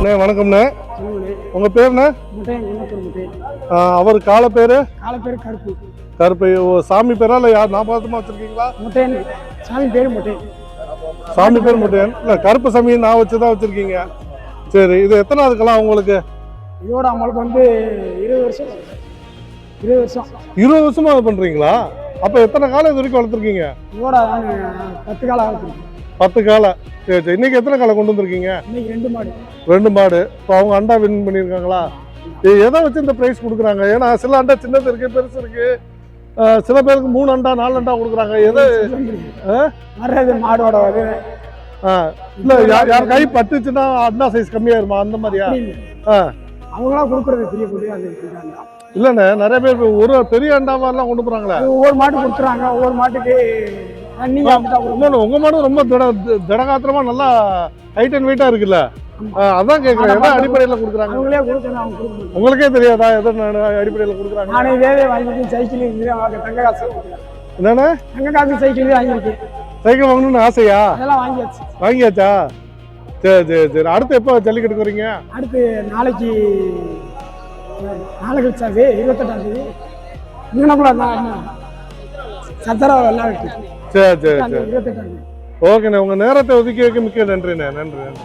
அண்ணே வணக்கம்ண்ணே. உங்க பேருண்ணே? அவர் கால பேரு கருப்பு. கருப்பு சாமி பேரா இல்ல யார் ஞாபகமா வச்சிருக்கீங்களா? முட்டையன் சாமி பேரு முட்டையன். சாமி பேர் முட்டையன் இல்ல கருப்பு சாமி நான் வச்சுதான் வச்சிருக்கீங்க. சரி, இது எத்தனாவது கலாம் உங்களுக்கு? இதோட அவங்களுக்கு வந்து 20 வருஷம். 20 வருஷமா அது பண்றீங்களா? அப்ப எத்தனை காலம் இது வரைக்கும் வளர்த்துருக்கீங்க? இதோட 10 காலம் ஆகுது. 10 காலம். சரி சரி. இன்னைக்கு எத்தனை காலம் கொண்டு வந்திருக்கீங்க? இன்னைக்கு 2 மாடு. 2 மாடு. இப்போ அவங்க அண்டா வின் பண்ணியிருக்காங்களா? எதை வச்சு இந்த பிரைஸ் கொடுக்குறாங்க? ஏன்னா சில அண்டா சின்னது இருக்கு, பெருசு இருக்கு. சில பேருக்கு 3 அண்டா 4 அண்டா கொடுக்குறாங்க. எது வர்றது மாடோட வந்து இல்ல யார் கை பட்டுச்சுன்னா அண்டா சைஸ் கம்மியாயிருமா அந்த மாதிரியா? அவங்களாம் கொடுக்குறது பெரிய பெரிய இல்லண்ணே, நிறைய பேர் ஒரு பெரிய அண்டாவெல்லாம் கொண்டு போறாங்களே. ஒவ்வொரு மாட்டு கொடுத்துறாங்க. ஒவ்வொரு மாட்டுக்கு உங்க மாடு ரொம்ப திடகாத்திரமா நல்லா ஹைட் அண்ட் வெயிட்டா இருக்குல்ல, அதான் கேக்குறேன். எதை அடிப்படையில கொடுக்குறாங்க? உங்களுக்கே தெரியாதா எதை அடிப்படையில கொடுக்குறாங்க? நானே இதே வாங்கிட்டு சைக்கிள் தங்க காசு என்னன்னா தங்க காசு சைக்கிள் வாங்கியிருக்கேன். சைக்கிள் வாங்கணும்னு ஆசையா? அதெல்லாம் வாங்கியாச்சு. வாங்கியாச்சா? சரி சரி சரி. அடுத்து எப்போ ஜல்லிக்கட்டு வரீங்க? அடுத்து நாளைக்கு 28ஆம் தேதி இங்கனக்குள்ள சத்தரா விளையாட்டு. சரி சரி சரி. ஓகேண்ணே, உங்க நேரத்தை ஒதுக்கி வைக்க மிக்க நன்றிண்ணே. நன்றி நன்றி.